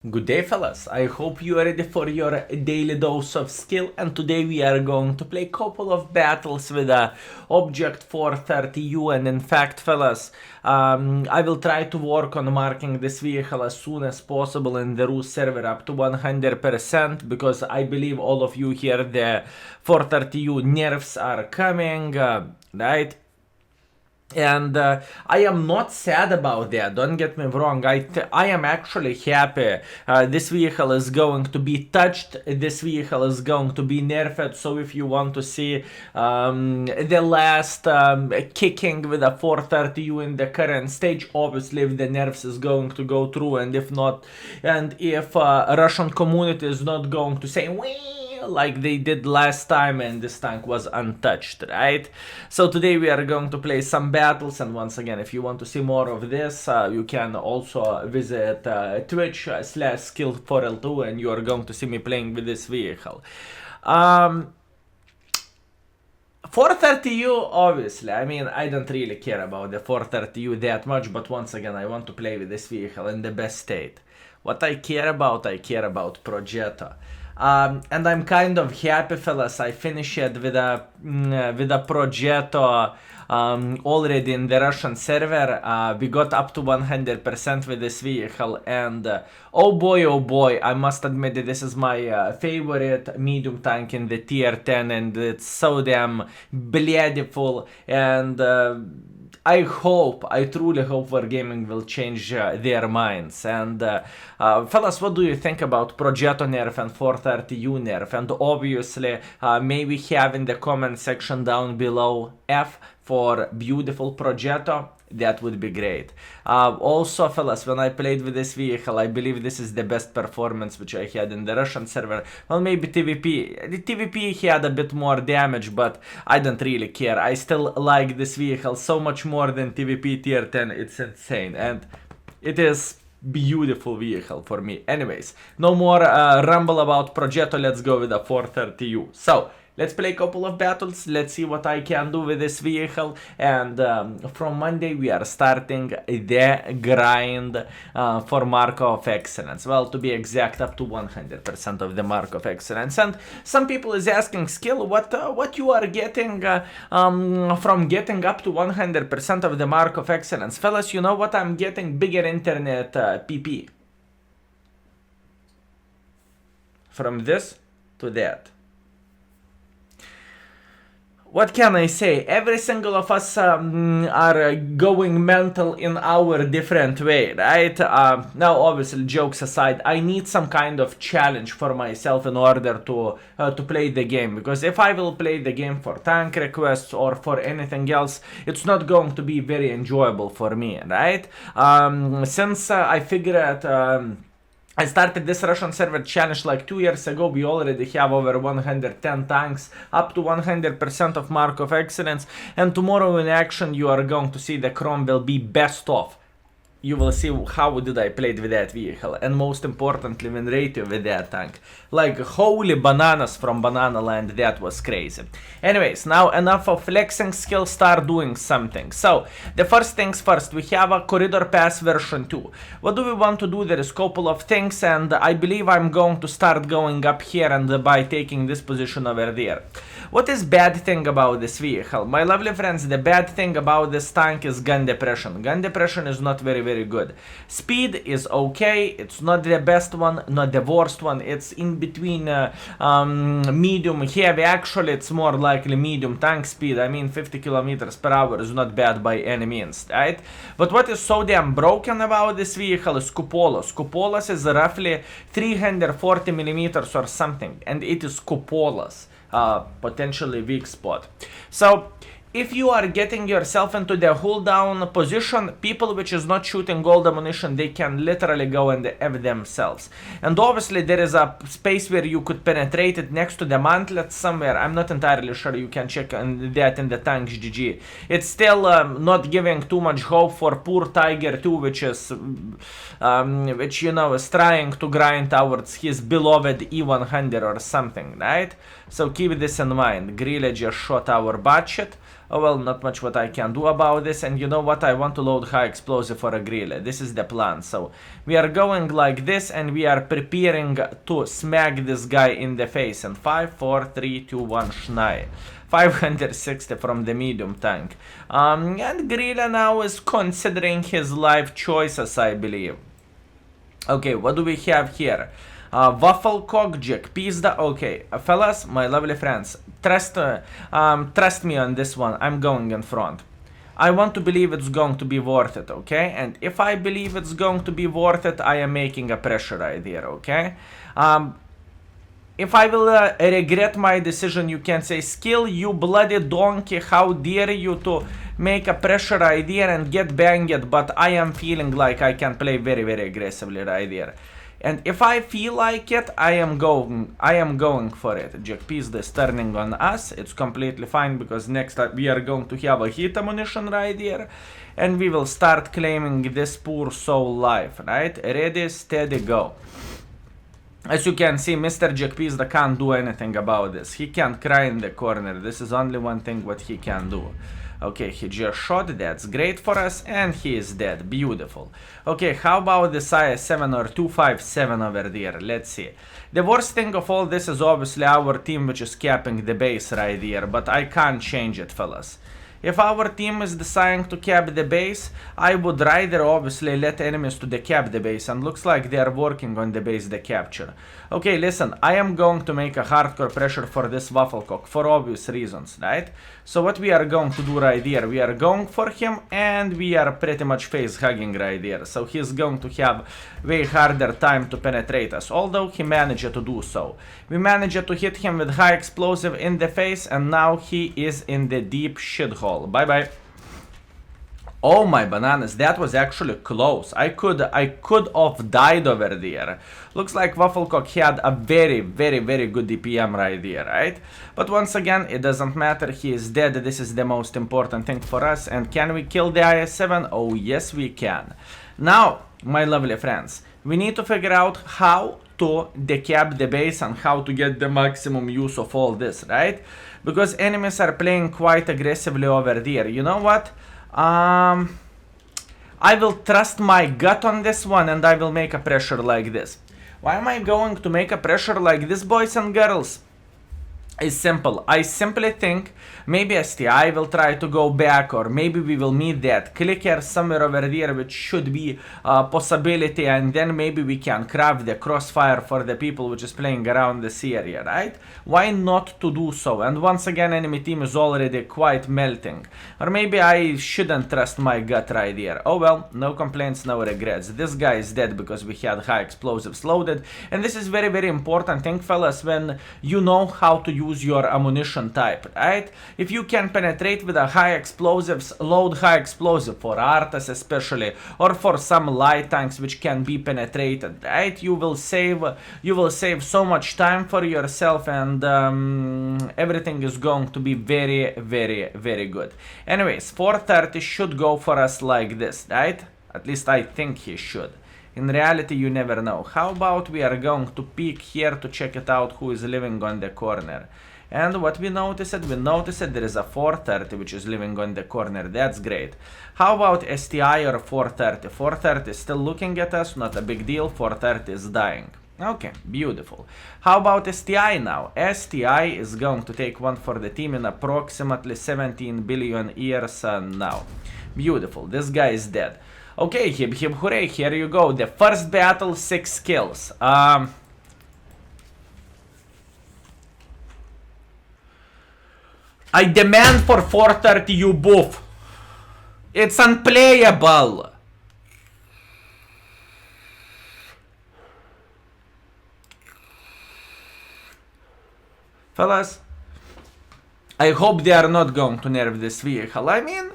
Good day, fellas. I hope you are ready for your daily dose of skill, and today we are going to play a couple of battles with a Object 430U, and in fact, fellas, I will try to work on marking this vehicle as soon as possible in the Rus server up to 100%, because I believe all of you here, the 430U NeRfs are coming, right? And I am not sad about that, don't get me wrong. I am actually happy. This vehicle is going to be touched, this vehicle is going to be nerfed, so if you want to see the last kicking with a 430U in the current stage, obviously if the nerfs is going to go through, and if not, and if Russian community is not going to say wee like they did last time and this tank was untouched, right? So today we are going to play some battles, and once again, if you want to see more of this, you can also visit Twitch/skill4l2, and you are going to see me playing with this vehicle. 430U, obviously, I mean, I don't really care about the 430U that much, but once again, I want to play with this vehicle in the best state. What I care about Progetto. And I'm kind of happy, fellas. I finished with a Progetto already in the Russian server. We got up to 100% with this vehicle, and oh boy, I must admit that this is my favorite medium tank in the tier 10, and it's so damn beautiful, and I truly hope Wargaming will change their minds. And fellas, what do you think about Progetto nerf and 430U nerf? And obviously, maybe have in the comment section down below F for beautiful Progetto. That would be great. Also, fellas, when I played with this vehicle, I believe this is the best performance which I had in the Russian server. Well, maybe TVP. The TVP had a bit more damage, but I don't really care. I still like this vehicle so much more than TVP tier 10. It's insane, and it is beautiful vehicle for me. Anyways, no more rumble about Progetto. Let's go with the 430U. So let's play a couple of battles, let's see what I can do with this vehicle, and from Monday we are starting the grind for Mark of Excellence. Well, to be exact, up to 100% of the Mark of Excellence. And some people is asking, Skill, what you are getting from getting up to 100% of the Mark of Excellence? Fellas, you know what? I'm getting bigger internet PP. From this to that. What can I say? Every single of us are going mental in our different way, right? Now, obviously, jokes aside, I need some kind of challenge for myself in order to play the game. Because if I will play the game for tank requests or for anything else, it's not going to be very enjoyable for me, right? Since I figured I started this Russian server challenge like 2 years ago, we already have over 110 tanks, up to 100% of Mark of Excellence, and tomorrow in action you are going to see the Chrome will be best of. You will see how did I played with that vehicle, and most importantly win ratio with that tank. Like holy bananas from Banana Land, that was crazy. Anyways, now enough of flexing, skill, start doing something. So, the first things first, we have a Corridor Pass version 2. What do we want to do? There is a couple of things, and I believe I'm going to start going up here and by taking this position over there. What is bad thing about this vehicle? My lovely friends, the bad thing about this tank is gun depression. Gun depression is not very good. Speed is okay, it's not the best one, not the worst one, it's in between medium, heavy. Actually, it's more likely medium tank speed. I mean, 50 kilometers per hour is not bad by any means, right? But what is so damn broken about this vehicle is cupolas. Cupolas is roughly 340 millimeters or something, and it is cupolas. Potentially weak spot. So if you are getting yourself into the hold down position, people which is not shooting gold ammunition, they can literally go and F themselves. And obviously there is a space where you could penetrate it next to the mantlet somewhere. I'm not entirely sure, you can check on that in the tanks GG. It's still not giving too much hope for poor Tiger 2, which is which, you know, is trying to grind towards his beloved E100 or something, right? So keep this in mind. Grilla just shot our budget. Oh well, not much what I can do about this. And you know what? I want to load high explosive for a grill. This is the plan. So we are going like this, and we are preparing to smack this guy in the face. And 5, 4, 3, 2, 1, schnai. 560 from the medium tank. And Grilla now is considering his life choices, I believe. Okay, what do we have here? Waffle cock jack pizza. Okay, fellas, my lovely friends, trust me on this one. I'm going in front. I want to believe it's going to be worth it, okay? And if I believe it's going to be worth it, I am making a pressure right here, okay? If I will regret my decision, you can say, skill, you bloody donkey, how dare you to make a pressure idea and get banged, but I am feeling like I can play very, very aggressively right here. And if I feel like it, I am going for it. Jack Pizda is turning on us. It's completely fine, because next time we are going to have a hit ammunition right here. And we will start claiming this poor soul life, right? Ready, steady, go. As you can see, Mr. Jack Pizda can't do anything about this. He can't cry in the corner. This is only one thing what he can do. Okay, he just shot, that's great for us, and he is dead, beautiful. Okay, how about this IS-7 or 257 over there, let's see. The worst thing of all this is obviously our team which is capping the base right here, but I can't change it, fellas. If our team is deciding to cap the base, I would rather obviously let enemies to decap the base, and looks like they are working on the base decapture. Okay, listen, I am going to make a hardcore pressure for this Wafflecock for obvious reasons, right? So what we are going to do right here, we are going for him, and we are pretty much face hugging right here. So he's going to have way harder time to penetrate us, although he managed to do so. We managed to hit him with high explosive in the face, and now he is in the deep shithole. Bye bye. Oh my bananas, that was actually close. I could have died over there. Looks like Wafflecock had a very, very, very good DPM right there, right? But once again, it doesn't matter, he is dead. This is the most important thing for us. And can we kill the IS-7? Oh yes, we can. Now, my lovely friends, we need to figure out how to decap the base and how to get the maximum use of all this, right? Because enemies are playing quite aggressively over there. You know what? I will trust my gut on this one, and I will make a pressure like this. Why am I going to make a pressure like this, boys and girls? It's simple. I simply think maybe STI will try to go back, or maybe we will meet that clicker somewhere over there, which should be a possibility, and then maybe we can craft the crossfire for the people which is playing around this area, right? Why not to do so? And once again, enemy team is already quite melting. Or maybe I shouldn't trust my gut right here. Oh well, no complaints, no regrets. This guy is dead because we had high explosives loaded, and this is very, very important thing, fellas, when you know how to use your ammunition type, right? If you can penetrate with a high explosives, load high explosive for Artas especially, or for some light tanks which can be penetrated, right? You will save so much time for yourself, and everything is going to be very, very, very good. Anyways, 430 should go for us like this, right? At least I think he should. In reality, you never know. How about we are going to peek here to check it out who is living on the corner. And what we noticed there is a 430 which is living on the corner. That's great. How about STI or 430? 430 is still looking at us, not a big deal. 430 is dying. Okay, beautiful. How about STI now? STI is going to take one for the team in approximately 17 billion years now. Beautiful. This guy is dead. Okay, hip hip hooray, here you go. The first battle, 6 kills. I demand for 430, you boof. It's unplayable. Fellas, I hope they are not going to nerf this vehicle. I mean,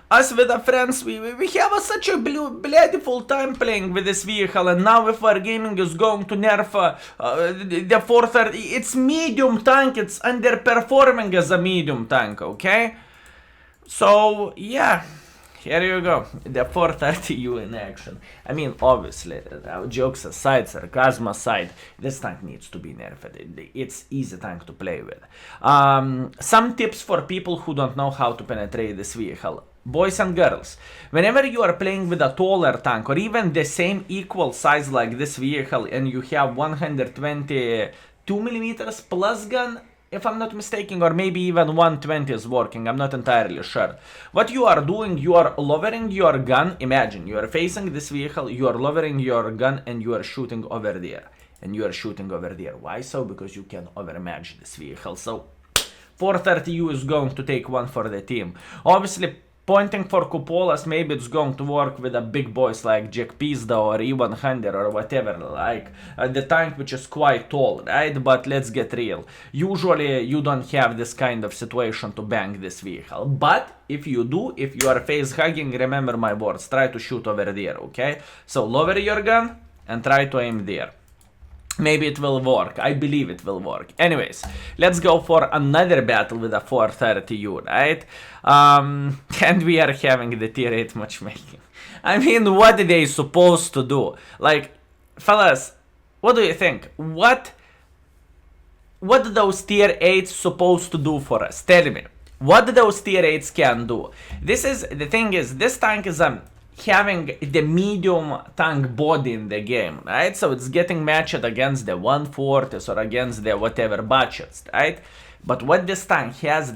us with our friends, we have such a bloody full time playing with this vehicle, and now if our gaming is going to nerf the 430, it's medium tank, it's underperforming as a medium tank, okay? So, yeah, here you go, the 430U in action. I mean, obviously, jokes aside, sarcasm aside, this tank needs to be nerfed. It's easy tank to play with. Some tips for people who don't know how to penetrate this vehicle. Boys and girls, whenever you are playing with a taller tank or even the same equal size like this vehicle and you have 122 millimeters plus gun, if I'm not mistaken, or maybe even 120 is working, I'm not entirely sure. What you are doing, you are lowering your gun. Imagine you are facing this vehicle, you are lowering your gun and you are shooting over there. And you are shooting over there. Why so? Because you can overmatch this vehicle. So 430U is going to take one for the team. Obviously, pointing for cupolas, maybe it's going to work with a big boys like Jack Pizda or E100 or whatever, like the tank which is quite tall, right? But let's get real. Usually you don't have this kind of situation to bang this vehicle. But if you do, if you are face hugging, remember my words, try to shoot over there, okay? So lower your gun and try to aim there. Maybe it will work. I believe it will work. Anyways, let's go for another battle with a 430U, right? And we are having the tier 8 matchmaking. I mean, what are they supposed to do? Like, fellas, what do you think? What those tier 8s supposed to do for us? Tell me. What those tier 8s can do? The thing is, this tank is having the medium tank body in the game, right? So it's getting matched against the 140s or against the whatever budgets, right? But what this tank has,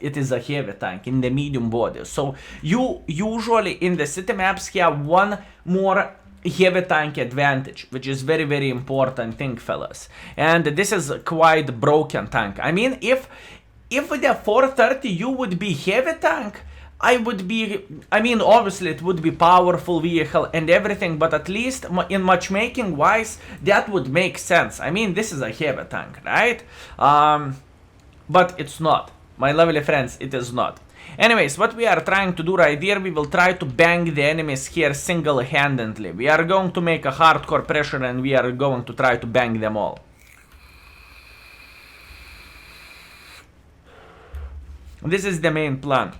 it is a heavy tank in the medium body. So you usually in the city maps have one more heavy tank advantage, which is very, very important thing, fellas. And this is quite broken tank. I mean, if the 430U would be heavy tank, obviously it would be powerful vehicle and everything, but at least in matchmaking wise, that would make sense. I mean, this is a heavy tank, right? But it's not. My lovely friends, it is not. Anyways, what we are trying to do right here, we will try to bang the enemies here single-handedly. We are going to make a hardcore pressure and we are going to try to bang them all. This is the main plan.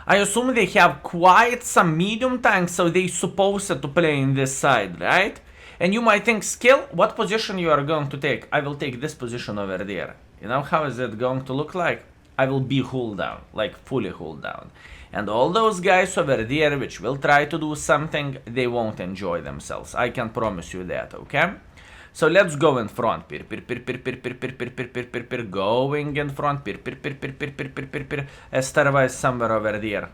I assume they have quite some medium tanks, so they supposed to play in this side, right? And you might think, skill, what position you are going to take? I will take this position over there. You know, how is it going to look like? I will be hull down, like fully hull down. And all those guys over there, which will try to do something, they won't enjoy themselves. I can promise you that, okay? So let's go in front. Going in front. Starva is somewhere over there.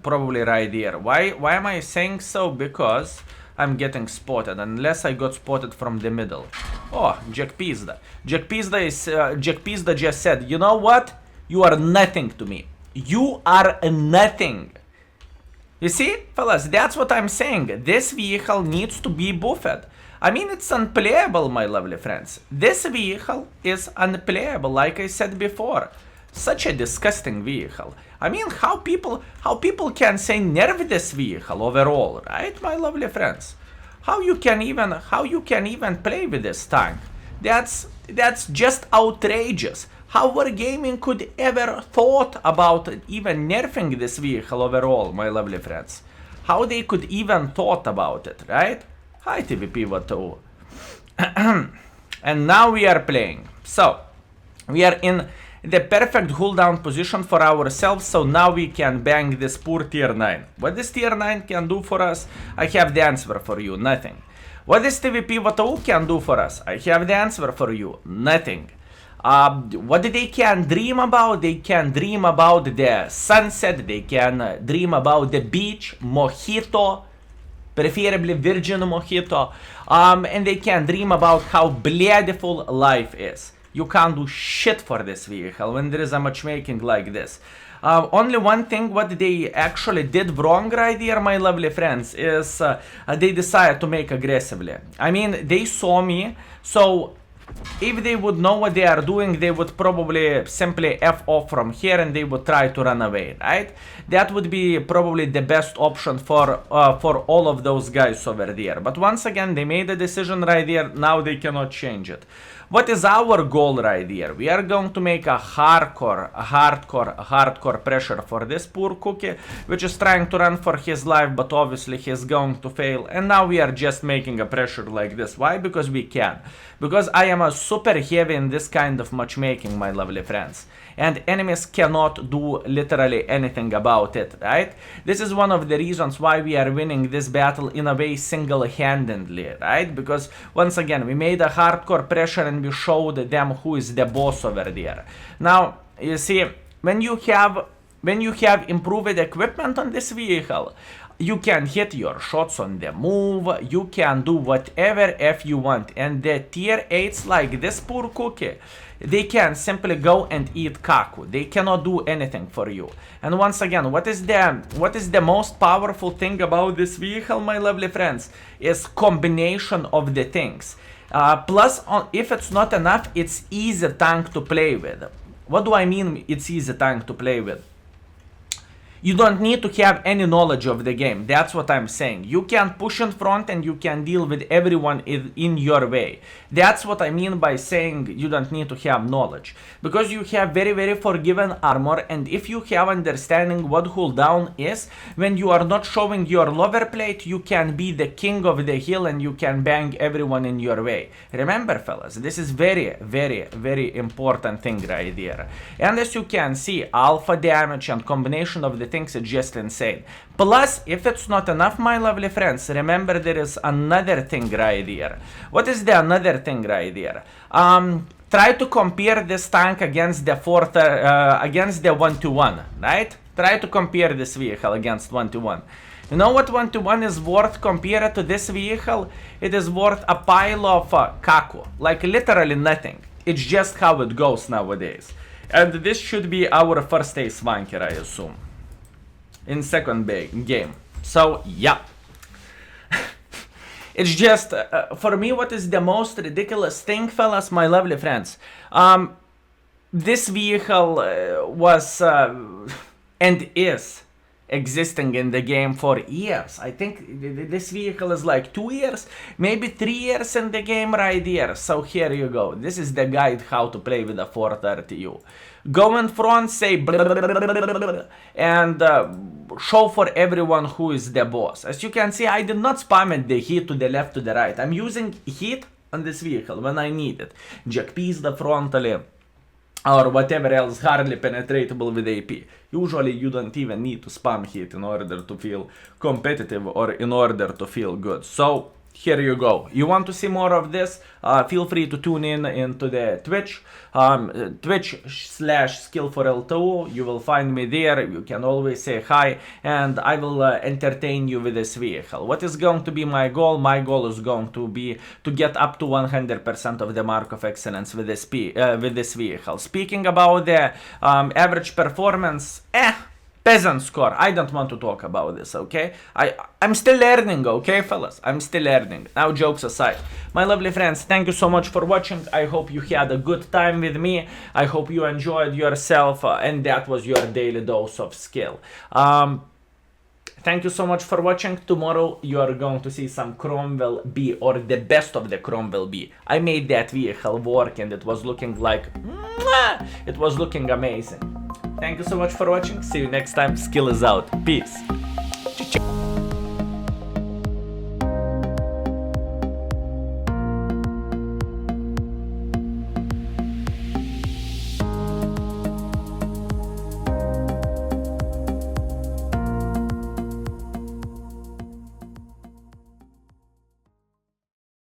Probably right there. Why am I saying so? Because I'm getting spotted. Unless I got spotted from the middle. Oh, Jack Pizda. Jack Pizda just said, you know what? You are nothing to me. You are nothing. You see, fellas, that's what I'm saying. This vehicle needs to be buffed. I mean, it's unplayable, my lovely friends. This vehicle is unplayable, like I said before. Such a disgusting vehicle. I mean, how people can say nerf this vehicle overall, right, my lovely friends? How you can even play with this tank? That's just outrageous. How Wargaming could ever thought about even nerfing this vehicle overall, my lovely friends? How they could even thought about it, right? Hi TVP, what to? And now we are playing. So, we are in the perfect hull down position for ourselves, so now we can bang this poor tier 9. What this tier 9 can do for us, I have the answer for you, nothing. What this TVP Watau can do for us, I have the answer for you, nothing. What they can dream about? They can dream about the sunset, they can dream about the beach, mojito, preferably virgin mojito, and they can dream about how beautiful life is. You can't do shit for this vehicle when there is a matchmaking like this. Only one thing what they actually did wrong right here, my lovely friends, is they decided to make aggressively. I mean, they saw me, so If they would know what they are doing, they would probably simply F off from here and they would try to run away, right? That would be probably the best option for all of those guys over there. But once again, they made a decision right there, now they cannot change it. What is our goal right here? We are going to make a hardcore pressure for this poor cookie, which is trying to run for his life, but obviously he's going to fail. And now we are just making a pressure like this. Why? Because we can. Because I am a super heavy in this kind of matchmaking, my lovely friends. And enemies cannot do literally anything about it, right? This is one of the reasons why we are winning this battle in a way single-handedly, right? Because once again, we made a hardcore pressure and we showed them who is the boss over there. Now, you see, when you have improved equipment on this vehicle, you can hit your shots on the move, you can do whatever if you want. And the tier 8s like this poor cookie, they can simply go and eat kaku. They cannot do anything for you. And once again, what is the most powerful thing about this vehicle, my lovely friends, is combination of the things. Plus, if it's not enough, it's easy tank to play with. What do I mean it's easy tank to play with? You don't need to have any knowledge of the game. That's what I'm saying. You can push in front and you can deal with everyone in your way. That's what I mean by saying you don't need to have knowledge. Because you have very, very forgiving armor, and if you have understanding what cooldown is, when you are not showing your lower plate, you can be the king of the hill and you can bang everyone in your way. Remember, fellas, this is very, very, very important thing right there. And as you can see, alpha damage and combination of the things is just insane. Plus, if it's not enough, my lovely friends, remember there is another thing right here. What is the another thing right here? Try to compare this tank against the 1-to-1, right? Try to compare this vehicle against 1-to-1. You know what 1-to-1 is worth compared to this vehicle? It is worth a pile of kaku. Like literally nothing. It's just how it goes nowadays. And this should be our first ace wanker, I assume. In second game. So, yeah. It's just, for me, what is the most ridiculous thing, fellas, my lovely friends? This vehicle was and is existing in the game for years. I think this vehicle is like 2 years, maybe 3 years in the game right here. So here you go. This is the guide how to play with a 430U. Go in front, say blah, blah, blah, blah, blah, and show for everyone who is the boss. As you can see, I did not spam it the hit to the left, to the right. I'm using hit on this vehicle when I need it. Jack piece the frontally, or whatever else hardly penetratable with AP. Usually you don't even need to spam hit in order to feel competitive or in order to feel good. So here you go. You want to see more of this? Feel free to tune in into the Twitch, Twitch/Skill4L2. You will find me there. You can always say hi, and I will entertain you with this vehicle. What is going to be my goal? My goal is going to be to get up to 100% of the mark of excellence with this vehicle. Speaking about the average performance, peasant score. I don't want to talk about this, okay? I'm still learning, okay, fellas? I'm still learning. Now, jokes aside. My lovely friends, thank you so much for watching. I hope you had a good time with me. I hope you enjoyed yourself, and that was your daily dose of skill. Thank you so much for watching. Tomorrow, you are going to see some Cromwell B, or the best of the Cromwell B. I made that vehicle work, and it was looking like... it was looking amazing. Thank you so much for watching. See you next time. Skill is out. Peace.